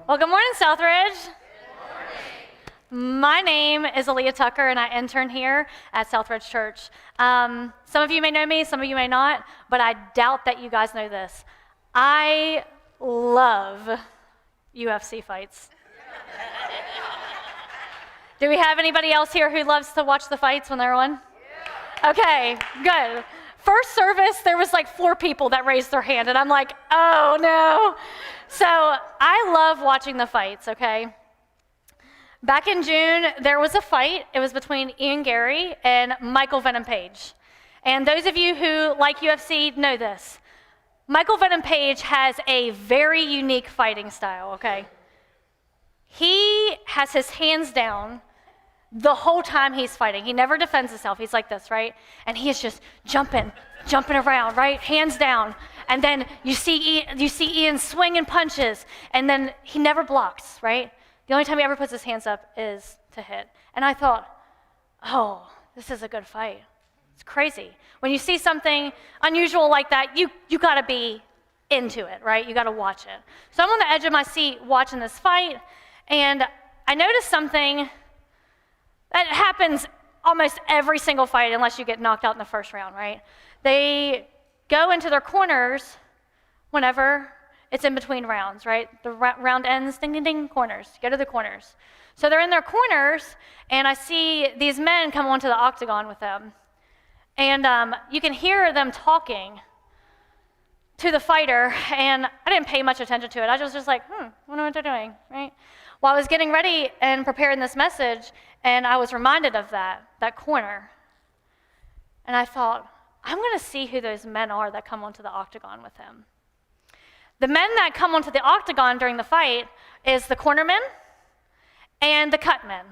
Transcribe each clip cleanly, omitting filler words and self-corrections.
Well, good morning, Southridge. My name is Aleigha Tucker, and I intern here at Southridge Church. Some of you may know me, some of you may not, but I doubt that you guys know this. I love UFC fights. Do we have anybody else here who loves to watch the fights when they're on? Okay, good. First service, there was like 4 people that raised their hand, and I'm like, oh no. So I love watching the fights, okay? Back in June, there was a fight. It was between Ian Gary and Michael Venom Page. And those of you who like UFC know this. Michael Venom Page has a very unique fighting style, okay? He has his hands down the whole time he's fighting. He never defends himself. He's like this, right? And he is just jumping around, right? Hands down. And then you see Ian swinging punches, and then he never blocks, right? The only time he ever puts his hands up is to hit. And I thought, oh, this is a good fight. It's crazy. When you see something unusual like that, you got to be into it, right? You got to watch it. So I'm on the edge of my seat watching this fight, and I noticed something that happens almost every single fight unless you get knocked out in the first round, right? They go into their corners whenever it's in between rounds, right? The round ends, ding, ding, ding, corners. Go to the corners. So they're in their corners, and I see these men come onto the octagon with them. And you can hear them talking to the fighter, and I didn't pay much attention to it. I was just like, wonder what they're doing, right? Well, I was getting ready and preparing this message, and I was reminded of that corner. And I thought, I'm going to see who those men are that come onto the octagon with him. The men that come onto the octagon during the fight is the cornerman and the cutman.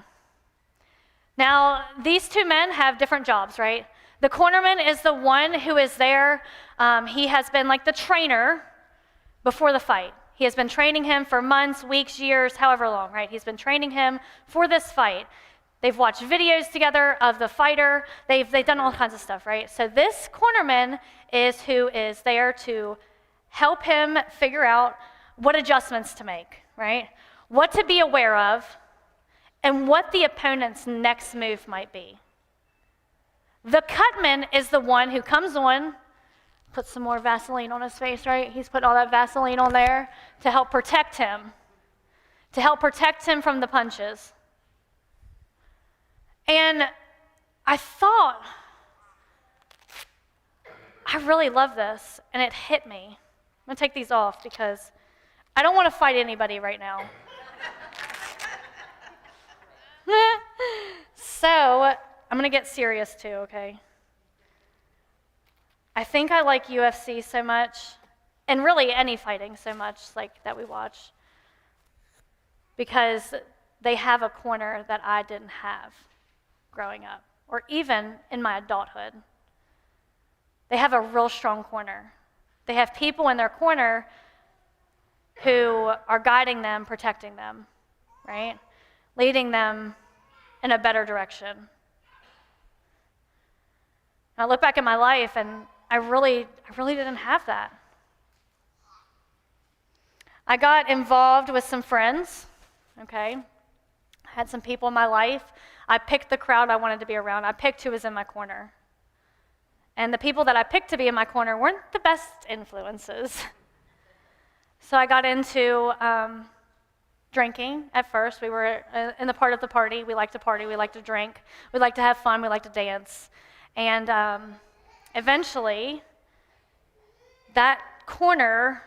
Now, these 2 men have different jobs, right? The cornerman is the one who is there. He has been like the trainer before the fight. He has been training him for months, weeks, years, however long, right? He's been training him for this fight. They've watched videos together of the fighter. They've done all kinds of stuff, right? So this cornerman is who is there to help him figure out what adjustments to make, right? What to be aware of, and what the opponent's next move might be. The cutman is the one who comes on, puts some more Vaseline on his face, right? He's put all that Vaseline on there to help protect him from the punches. And I thought, I really love this, and it hit me. I'm going to take these off because I don't want to fight anybody right now. So I'm going to get serious too, okay? I think I like UFC so much, and really any fighting so much like that we watch, because they have a corner that I didn't have growing up, or even in my adulthood. They have a real strong corner. They have people in their corner who are guiding them, protecting them, right? Leading them in a better direction. I look back at my life, and I really didn't have that. I got involved with some friends, okay? I had some people in my life. I picked the crowd I wanted to be around. I picked who was in my corner. And the people that I picked to be in my corner weren't the best influences. So I got into drinking at first. We were in the part of the party. We like to party. We like to drink. We like to have fun. We like to dance. And eventually, that corner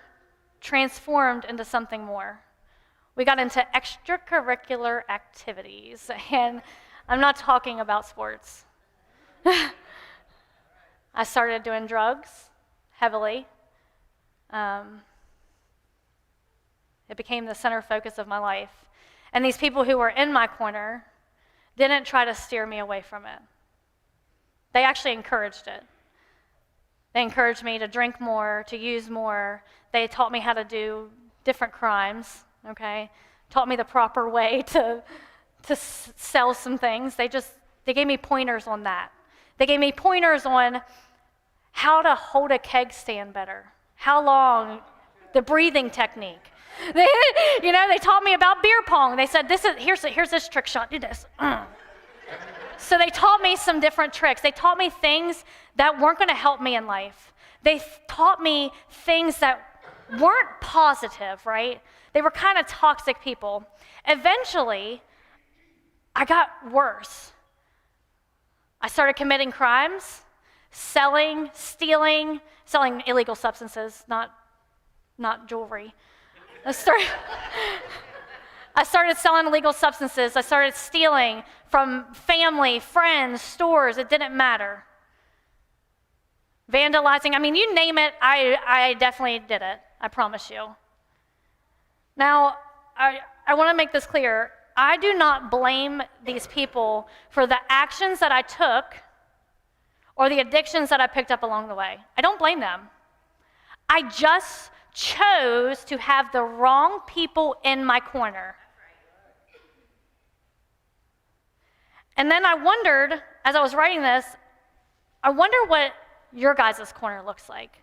transformed into something more. We got into extracurricular activities. And I'm not talking about sports. I started doing drugs heavily. It became the center focus of my life. And these people who were in my corner didn't try to steer me away from it. They actually encouraged it. They encouraged me to drink more, to use more. They taught me how to do different crimes, okay? Taught me the proper way to sell some things. They gave me pointers on that. They gave me pointers on how to hold a keg stand better, how long, the breathing technique. They taught me about beer pong. They said, here's this trick shot, do this. So they taught me some different tricks. They taught me things that weren't going to help me in life. They taught me things that weren't positive, right? They were kind of toxic people. Eventually, I got worse. I started committing crimes, stealing illegal substances, not jewelry. I started selling illegal substances. I started stealing from family, friends, stores. It didn't matter. Vandalizing, you name it, I definitely did it. I promise you. Now, I want to make this clear. I do not blame these people for the actions that I took or the addictions that I picked up along the way. I don't blame them. I just chose to have the wrong people in my corner. And then I wondered, as I was writing this, I wonder what your guys' corner looks like.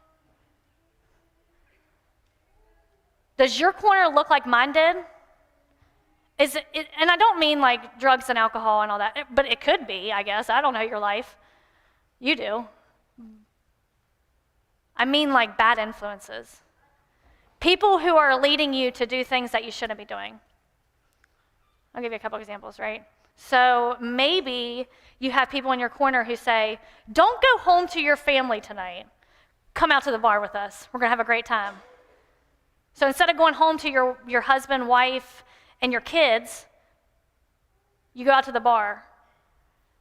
Does your corner look like mine did? And I don't mean like drugs and alcohol and all that, but it could be, I guess. I don't know your life. You do. I mean like bad influences. People who are leading you to do things that you shouldn't be doing. I'll give you a couple examples, right? So maybe you have people in your corner who say, don't go home to your family tonight. Come out to the bar with us. We're going to have a great time. So instead of going home to your husband, wife, and your kids, you go out to the bar.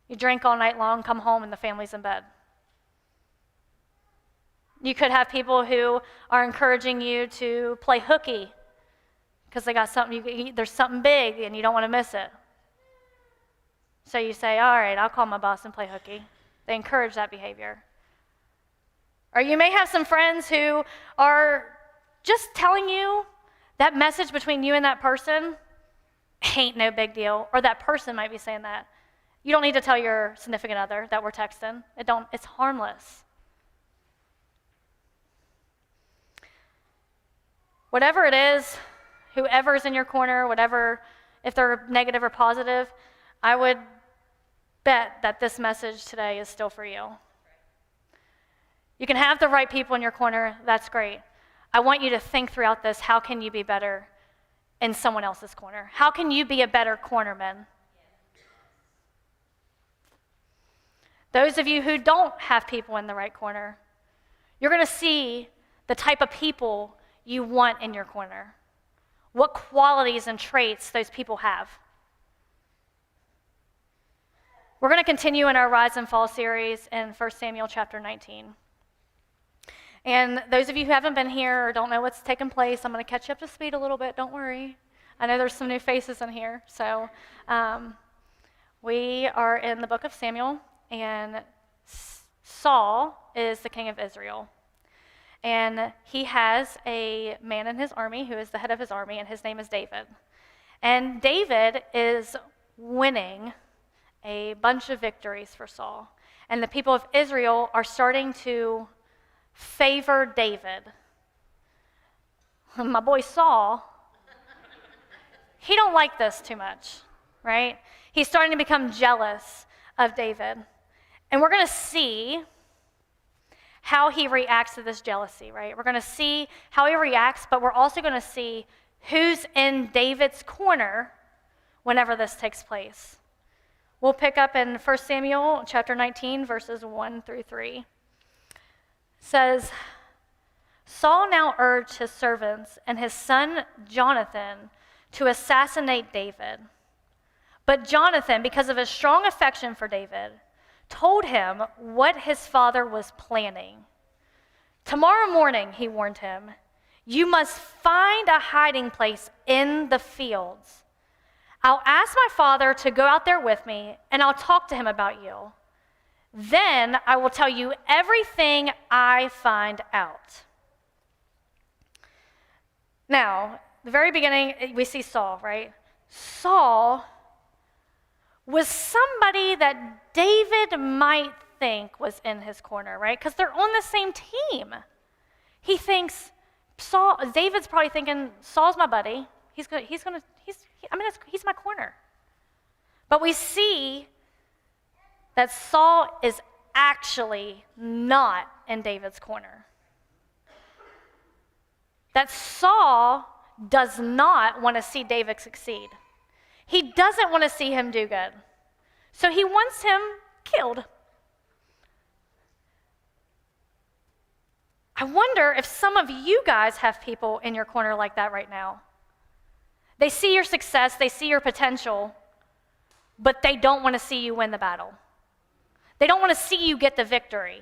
You drink all night long, come home, and the family's in bed. You could have people who are encouraging you to play hooky because they got something, there's something big and you don't want to miss it. So you say, all right, I'll call my boss and play hooky. They encourage that behavior. Or you may have some friends who are just telling you that message between you and that person ain't no big deal. Or that person might be saying that. You don't need to tell your significant other that we're texting. It's harmless. Whatever it is, whoever's in your corner, whatever, if they're negative or positive, I would bet that this message today is still for you. You can have the right people in your corner, that's great. I want you to think throughout this, how can you be better in someone else's corner? How can you be a better cornerman? Those of you who don't have people in the right corner, you're going to see the type of people you want in your corner, what qualities and traits those people have. We're going to continue in our Rise and Fall series in 1 Samuel chapter 19. And those of you who haven't been here or don't know what's taken place, I'm going to catch you up to speed a little bit, don't worry. I know there's some new faces in here. So we are in the book of Samuel, and Saul is the king of Israel. And he has a man in his army who is the head of his army, and his name is David. And David is winning a bunch of victories for Saul. And the people of Israel are starting to favor David. My boy Saul, he don't like this too much, right? He's starting to become jealous of David. And we're going to see how he reacts to this jealousy, right? We're going to see how he reacts, but we're also going to see who's in David's corner whenever this takes place. We'll pick up in 1 Samuel chapter 19, verses 1 through 3. It says, Saul now urged his servants and his son Jonathan to assassinate David. But Jonathan, because of his strong affection for David, told him what his father was planning. Tomorrow morning, he warned him, you must find a hiding place in the fields. I'll ask my father to go out there with me, and I'll talk to him about you. Then I will tell you everything I find out. Now, the very beginning, we see Saul, right? Saul was somebody that David might think was in his corner, right? Because they're on the same team. He thinks, David's probably thinking, Saul's my buddy. He's my corner. But we see that Saul is actually not in David's corner. That Saul does not want to see David succeed. He doesn't want to see him do good. So he wants him killed. I wonder if some of you guys have people in your corner like that right now. They see your success, they see your potential, but they don't want to see you win the battle. They don't want to see you get the victory.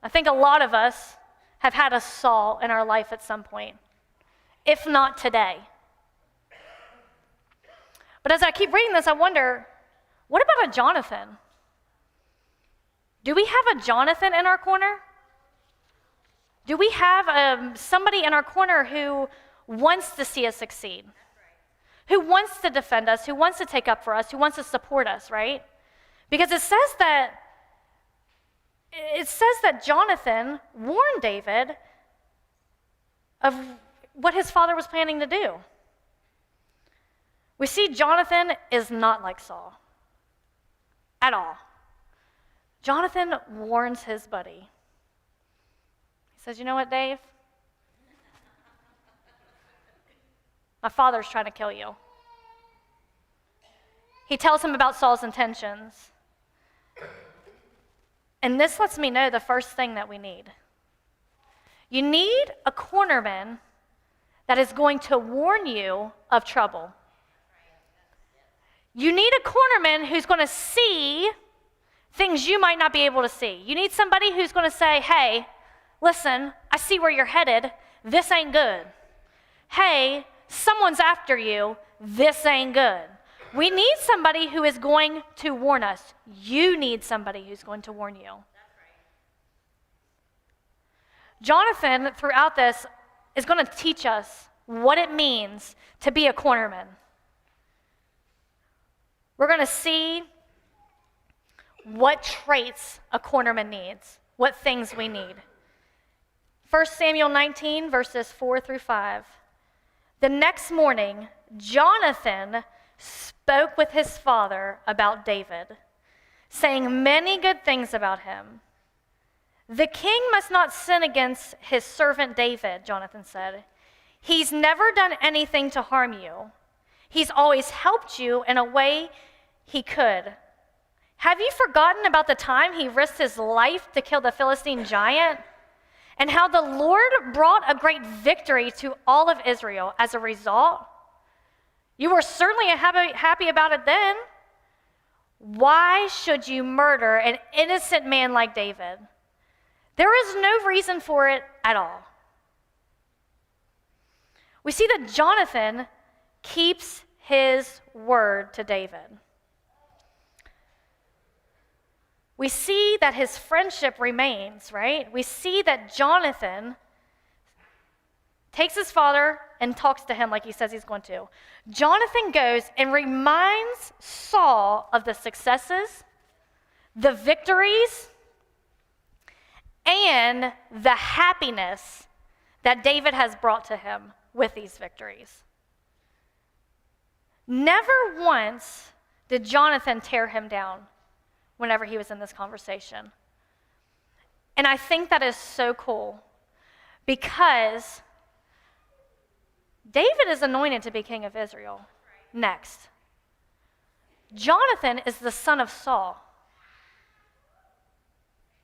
I think a lot of us have had a Saul in our life at some point, if not today. But as I keep reading this, I wonder, what about a Jonathan? Do we have a Jonathan in our corner? Do we have somebody in our corner who wants to see us succeed? Who wants to defend us, who wants to take up for us, who wants to support us, right? Because it says that Jonathan warned David of what his father was planning to do. We see Jonathan is not like Saul at all. Jonathan warns his buddy. He says, you know what, Dave? My father's trying to kill you. He tells him about Saul's intentions. And this lets me know the first thing that we need. You need a cornerman that is going to warn you of trouble. You need a cornerman who's going to see things you might not be able to see. You need somebody who's going to say, hey, listen, I see where you're headed. This ain't good. Hey, someone's after you. This ain't good. We need somebody who is going to warn us. You need somebody who's going to warn you. Jonathan, throughout this, is going to teach us what it means to be a cornerman. We're going to see what traits a cornerman needs, what things we need. 1 Samuel 19, verses 4 through 5. The next morning, Jonathan spoke with his father about David, saying many good things about him. The king must not sin against his servant David, Jonathan said. He's never done anything to harm you. He's always helped you in a way he could. Have you forgotten about the time he risked his life to kill the Philistine giant? And how the Lord brought a great victory to all of Israel as a result? You were certainly happy about it then. Why should you murder an innocent man like David? There is no reason for it at all. We see that Jonathan keeps his word to David. We see that his friendship remains, right? We see that Jonathan takes his father and talks to him like he says he's going to. Jonathan goes and reminds Saul of the successes, the victories, and the happiness that David has brought to him with these victories. Never once did Jonathan tear him down whenever he was in this conversation. And I think that is so cool because David is anointed to be king of Israel next. Jonathan is the son of Saul.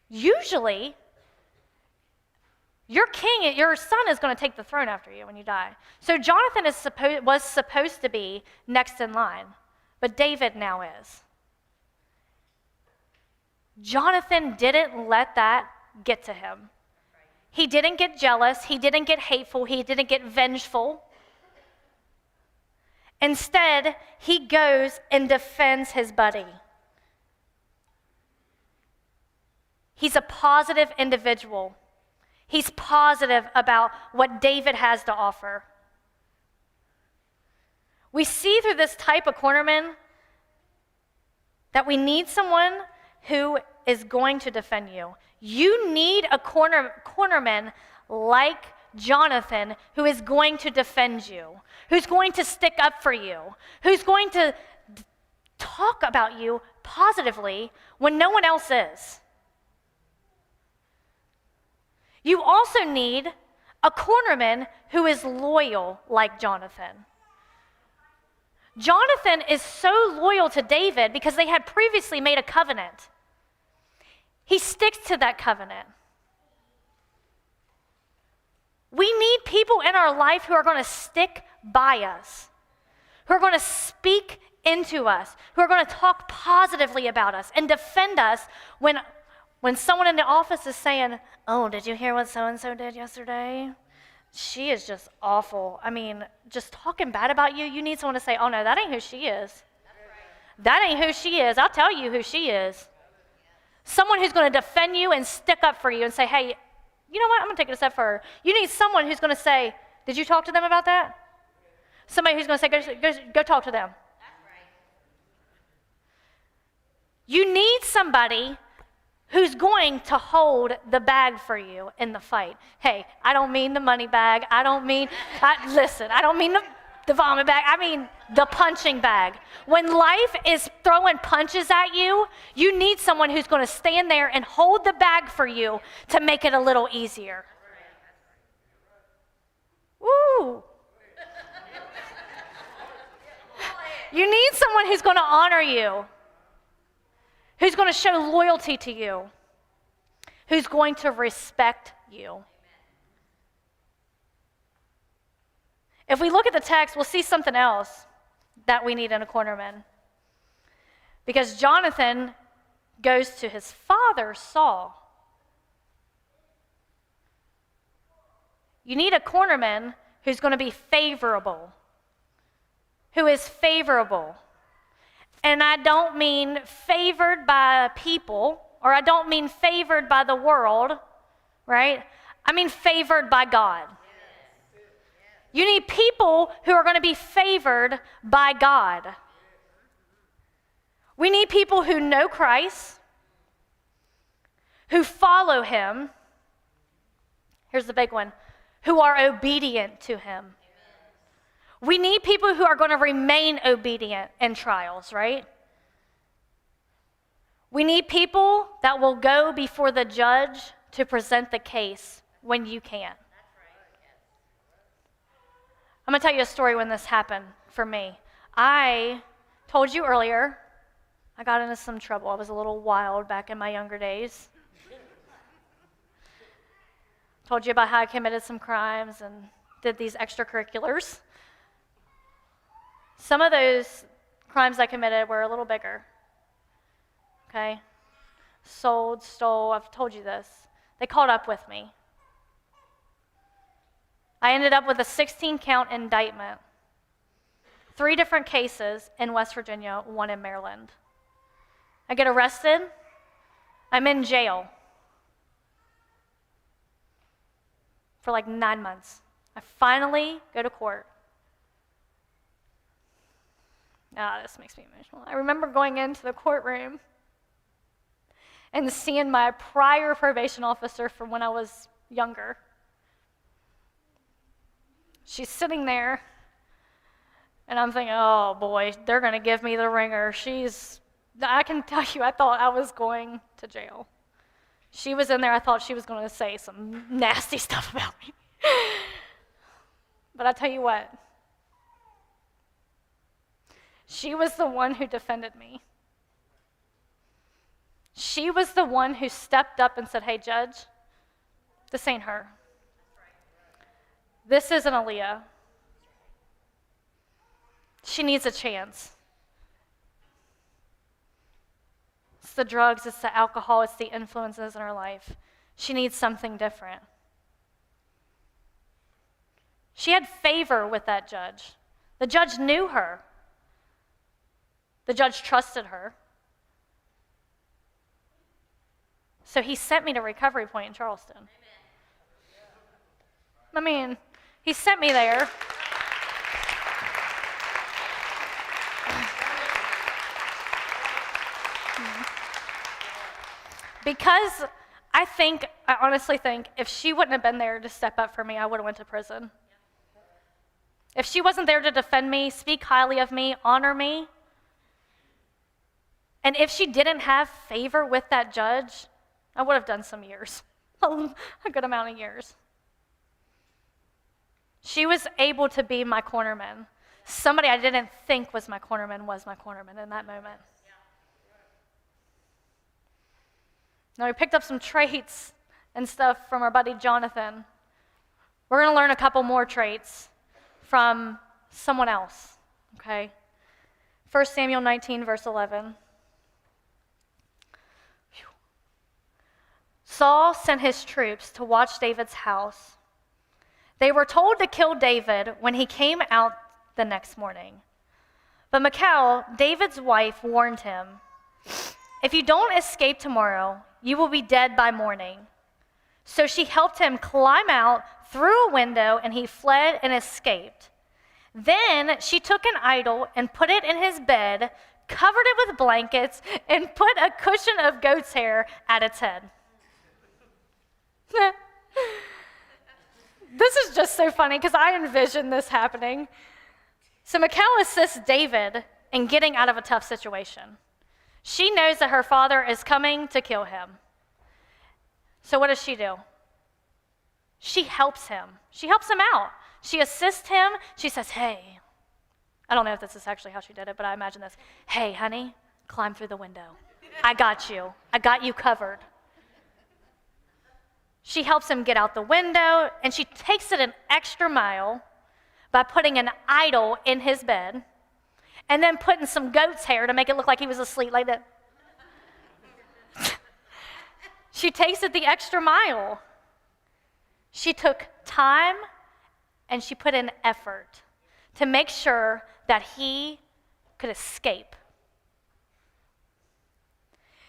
Usually, your son is going to take the throne after you when you die. So Jonathan was supposed to be next in line, but David now is. Jonathan didn't let that get to him. He didn't get jealous. He didn't get hateful. He didn't get vengeful. Instead, he goes and defends his buddy. He's a positive individual. He's positive about what David has to offer. We see through this type of cornerman that we need someone who is going to defend you. You need a cornerman like Jonathan who is going to defend you, who's going to stick up for you, who's going to talk about you positively when no one else is. You also need a cornerman who is loyal like Jonathan. Jonathan is so loyal to David because they had previously made a covenant. He sticks to that covenant. We need people in our life who are going to stick by us, who are going to speak into us, who are going to talk positively about us and defend us when someone in the office is saying, "Oh, did you hear what so-and-so did yesterday? She is just awful." I mean, just talking bad about you, you need someone to say, "Oh no, that ain't who she is. That ain't who she is. I'll tell you who she is." Someone who's going to defend you and stick up for you and say, "Hey, you know what? I'm going to take it a step further." You need someone who's going to say, "Did you talk to them about that?" Somebody who's going to say, go talk to them. You need somebody who's going to hold the bag for you in the fight. Hey, I don't mean the money bag. I don't mean the vomit bag. I mean the punching bag. When life is throwing punches at you, you need someone who's going to stand there and hold the bag for you to make it a little easier. Woo! You need someone who's going to honor you, who's going to show loyalty to you, who's going to respect you. If we look at the text, we'll see something else that we need in a cornerman. Because Jonathan goes to his father, Saul. You need a cornerman who's going to be favorable, who is favorable. And I don't mean favored by people, or I don't mean favored by the world, right? I mean favored by God. You need people who are going to be favored by God. We need people who know Christ, who follow him. Here's the big one, who are obedient to him. We need people who are going to remain obedient in trials, right? We need people that will go before the judge to present the case when you can't. I'm going to tell you a story when this happened for me. I told you earlier, I got into some trouble. I was a little wild back in my younger days. Told you about how I committed some crimes and did these extracurriculars. Some of those crimes I committed were a little bigger, okay? Sold, stole, I've told you this. They caught up with me. I ended up with a 16-count indictment, 3 different cases in West Virginia, 1 in Maryland. I get arrested. I'm in jail for like 9 months. I finally go to court. This makes me emotional. I remember going into the courtroom and seeing my prior probation officer from when I was younger. She's sitting there, and I'm thinking, oh boy, they're going to give me the ringer. I can tell you, I thought I was going to jail. She was in there, I thought she was going to say some nasty stuff about me. But I tell you what, she was the one who defended me. She was the one who stepped up and said, "Hey, Judge, this ain't her. This isn't Aleigha. She needs a chance. It's the drugs, it's the alcohol, it's the influences in her life. She needs something different." She had favor with that judge. The judge knew her. The judge trusted her. So he sent me to Recovery Point in Charleston. I mean, he sent me there. Because I honestly think if she wouldn't have been there to step up for me, I would have went to prison. If she wasn't there to defend me, speak highly of me, honor me, and if she didn't have favor with that judge, I would have done some years, a good amount of years. She was able to be my cornerman. Somebody I didn't think was my cornerman in that moment. Now, we picked up some traits and stuff from our buddy Jonathan. We're going to learn a couple more traits from someone else, okay? 1 Samuel 19, verse 11. Saul sent his troops to watch David's house. They were told to kill David when he came out the next morning. But Michal, David's wife, warned him, "If you don't escape tomorrow, you will be dead by morning." So she helped him climb out through a window, and he fled and escaped. Then she took an idol and put it in his bed, covered it with blankets, and put a cushion of goat's hair at its head. This is just so funny because I envision this happening. So Michal assists David in getting out of a tough situation. She knows that her father is coming to kill him. So what does she do? She helps him. She helps him out. She assists him. She says, "Hey," I don't know if this is actually how she did it, but I imagine this. "Hey, honey, climb through the window. I got you. I got you covered." She helps him get out the window, and she takes it an extra mile by putting an idol in his bed and then putting some goat's hair to make it look like he was asleep like that. She takes it the extra mile. She took time and she put in effort to make sure that he could escape.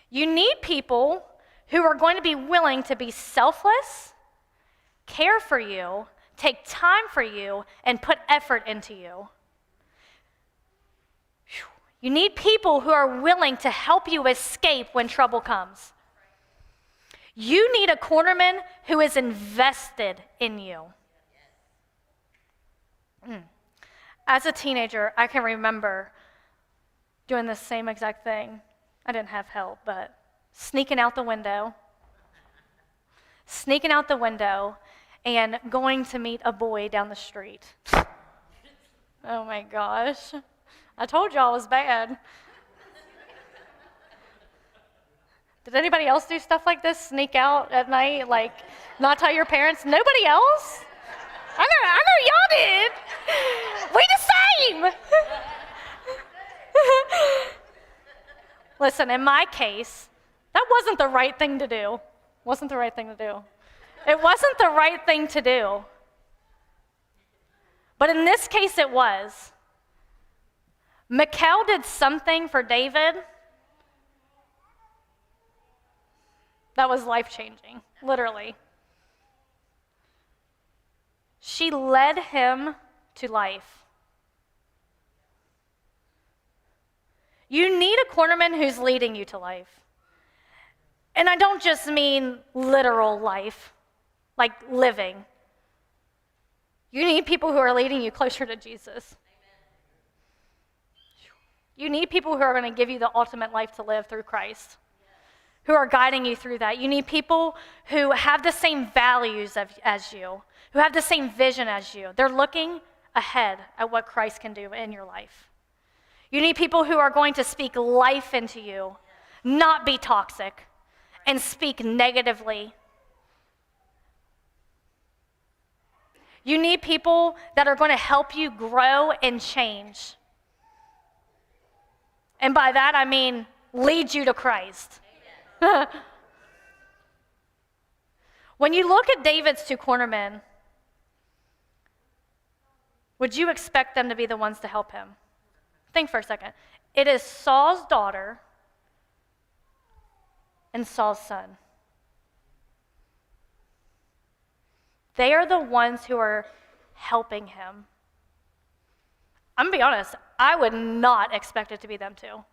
You need people who are going to be willing to be selfless, care for you, take time for you, and put effort into you. You need people who are willing to help you escape when trouble comes. You need a cornerman who is invested in you. As a teenager, I can remember doing the same exact thing. I didn't have help, but sneaking out the window and going to meet a boy down the street. Oh my gosh. I told y'all it was bad. Did anybody else do stuff like this? Sneak out at night, like not tell your parents? Nobody else? I know y'all did. We the same. Listen, in my case, that wasn't the right thing to do. It wasn't the right thing to do. But in this case, it was. Michal did something for David that was life-changing, literally. She led him to life. You need a cornerman who's leading you to life. And I don't just mean literal life, like living. You need people who are leading you closer to Jesus. You need people who are going to give you the ultimate life to live through Christ, who are guiding you through that. You need people who have the same values as you, who have the same vision as you. They're looking ahead at what Christ can do in your life. You need people who are going to speak life into you, not be toxic and speak negatively. You need people that are going to help you grow and change. And by that, I mean lead you to Christ. When you look at David's two cornermen, would you expect them to be the ones to help him? Think for a second. It is Saul's daughter and Saul's son. They are the ones who are helping him. I'm going to be honest, I would not expect it to be them too.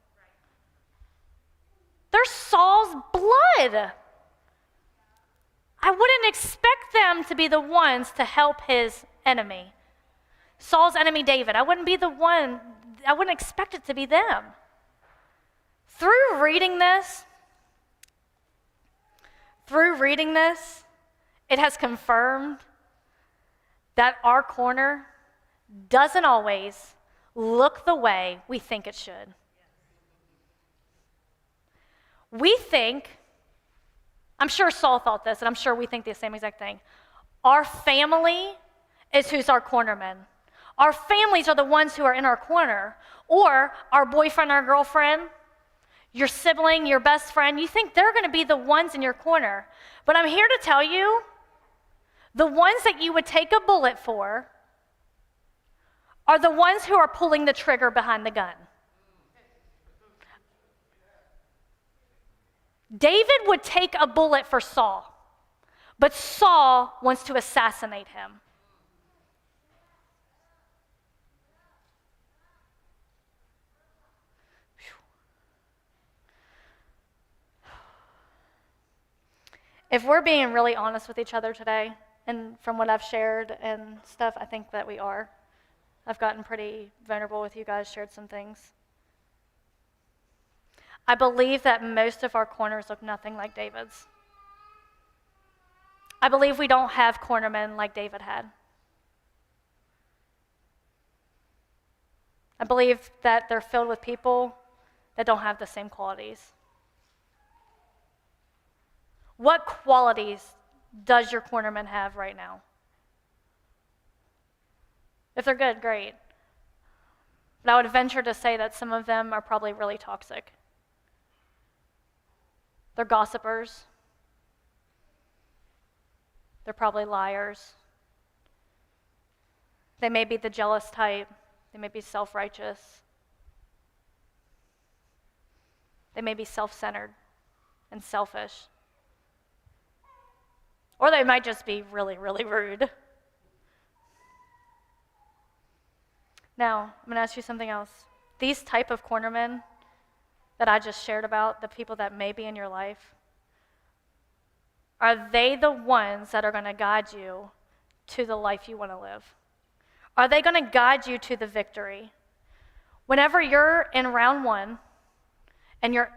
They're Saul's blood. I wouldn't expect them to be the ones to help his enemy. Saul's enemy, David. I wouldn't expect it to be them. Through reading this, it has confirmed that our corner doesn't always look the way we think it should. We think, I'm sure Saul thought this, and I'm sure we think the same exact thing. Our family is who's our cornerman. Our families are the ones who are in our corner, or our boyfriend or girlfriend, your sibling, your best friend. You think they're going to be the ones in your corner. But I'm here to tell you, the ones that you would take a bullet for are the ones who are pulling the trigger behind the gun. David would take a bullet for Saul, but Saul wants to assassinate him. If we're being really honest with each other today, and from what I've shared and stuff, I think that we are. I've gotten pretty vulnerable with you guys, shared some things. I believe that most of our corners look nothing like David's. I believe we don't have cornermen like David had. I believe that they're filled with people that don't have the same qualities. What qualities does your cornerman have right now? If they're good, great. But I would venture to say that some of them are probably really toxic. They're gossipers. They're probably liars. They may be the jealous type. They may be self-righteous. They may be self-centered and selfish. Or they might just be really, really rude. Now, I'm going to ask you something else. These type of cornermen that I just shared about, the people that may be in your life, are they the ones that are going to guide you to the life you want to live? Are they going to guide you to the victory? Whenever you're in round one and you're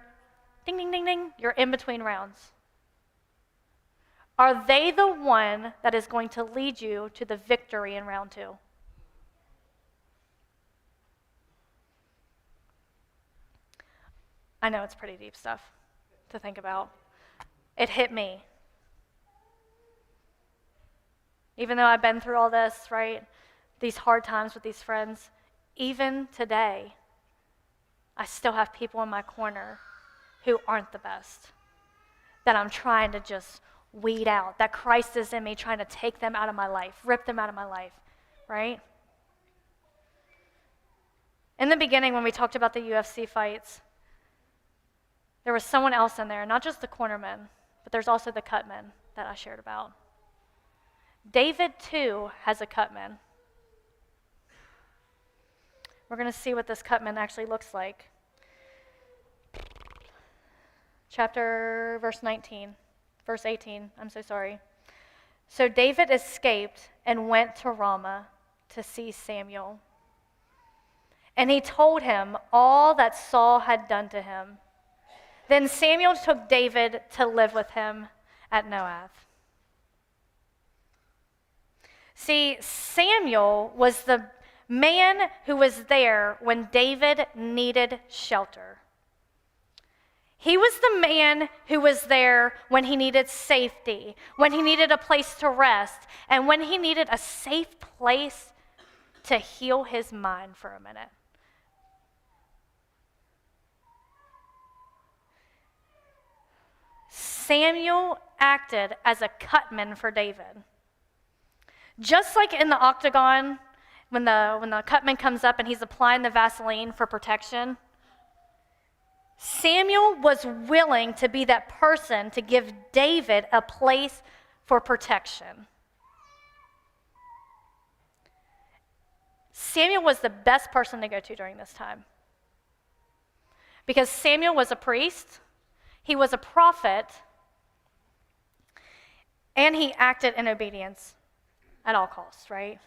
ding, ding, ding, ding, you're in between rounds. Are they the one that is going to lead you to the victory in round two? I know it's pretty deep stuff to think about. It hit me. Even though I've been through all this, right? These hard times with these friends, even today, I still have people in my corner who aren't the best, that I'm trying to just weed out, that Christ is in me trying to take them out of my life, rip them out of my life, right? In the beginning, when we talked about the UFC fights, there was someone else in there, not just the cornerman, but there's also the cutman that I shared about. David, too, has a cutman. We're going to see what this cutman actually looks like. Verse 18, I'm so sorry. So David escaped and went to Ramah to see Samuel. And he told him all that Saul had done to him. Then Samuel took David to live with him at Noath. See, Samuel was the man who was there when David needed shelter. He was the man who was there when he needed safety, when he needed a place to rest, and when he needed a safe place to heal his mind for a minute. Samuel acted as a cutman for David. Just like in the octagon, when the cutman comes up and he's applying the Vaseline for protection, Samuel was willing to be that person to give David a place for protection. Samuel was the best person to go to during this time, because Samuel was a priest, he was a prophet, And he acted in obedience at all costs, right?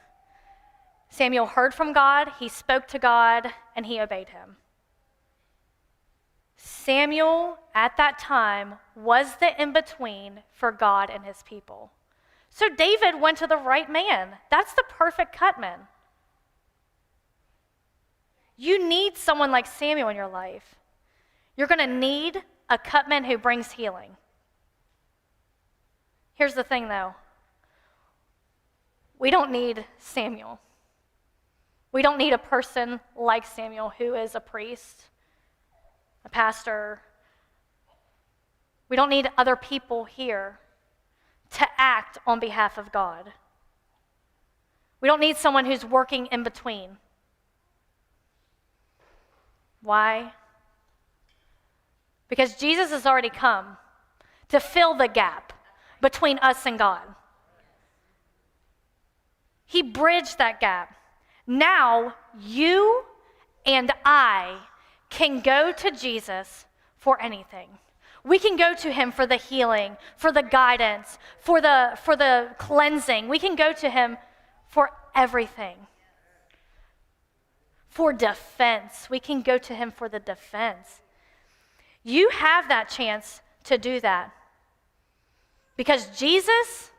Samuel heard from God, he spoke to God, and he obeyed him. Samuel, at that time, was the in-between for God and his people. So David went to the right man. That's the perfect cutman. You need someone like Samuel in your life. You're going to need a cutman who brings healing. Here's the thing, though. We don't need Samuel. We don't need a person like Samuel who is a priest, a pastor. We don't need other people here to act on behalf of God. We don't need someone who's working in between. Why? Because Jesus has already come to fill the gap between us and God. He bridged that gap. Now you and I can go to Jesus for anything. We can go to him for the healing, for the guidance, for the cleansing. We can go to him for everything. For defense. We can go to him for the defense. You have that chance to do that. Because Jesus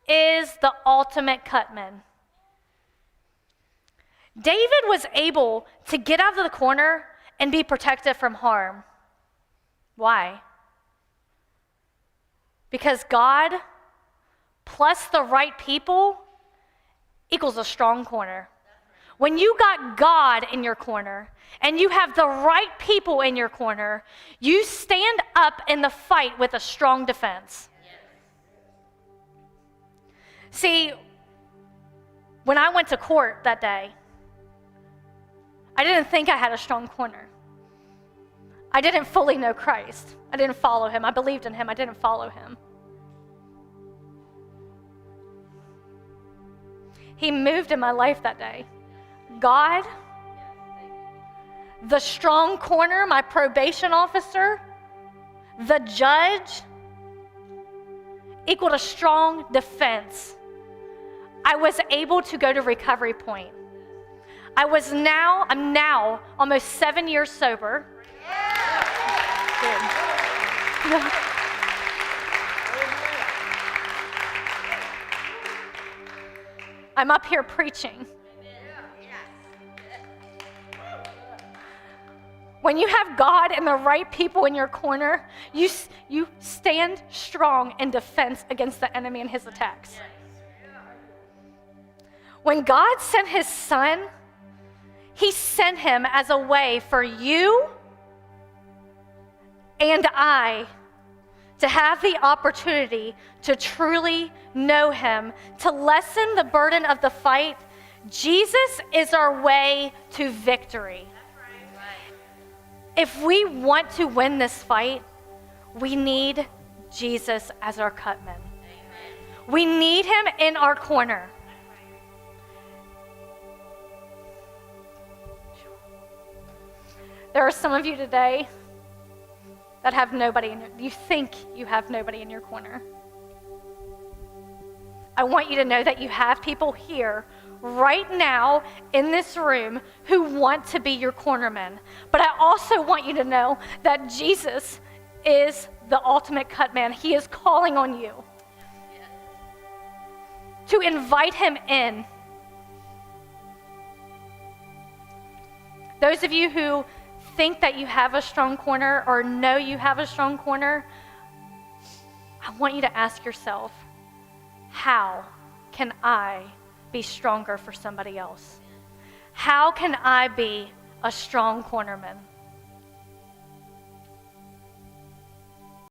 is the ultimate cutman. David was able to get out of the corner and be protected from harm. Why? Because God plus the right people equals a strong corner. When you got God in your corner and you have the right people in your corner, you stand up in the fight with a strong defense. See, when I went to court that day, I didn't think I had a strong corner. I didn't fully know Christ. I didn't follow him. I believed in him. I didn't follow him. He moved in my life that day. God, the strong corner, my probation officer, the judge, equaled a strong defense. I was able to go to Recovery Point. I'm now almost 7 years sober. Good. I'm up here preaching. When you have God and the right people in your corner, you stand strong in defense against the enemy and his attacks. When God sent his son, he sent him as a way for you and I to have the opportunity to truly know him, to lessen the burden of the fight. Jesus is our way to victory. If we want to win this fight, we need Jesus as our cutman. We need him in our corner. There are some of you today that have nobody you think you have nobody in your corner. I want you to know that you have people here right now in this room who want to be your cornerman. But I also want you to know that Jesus is the ultimate cutman. He is calling on you to invite him in. Those of you who think that you have a strong corner or know you have a strong corner, I want you to ask yourself, how can I be stronger for somebody else? How can I be a strong cornerman?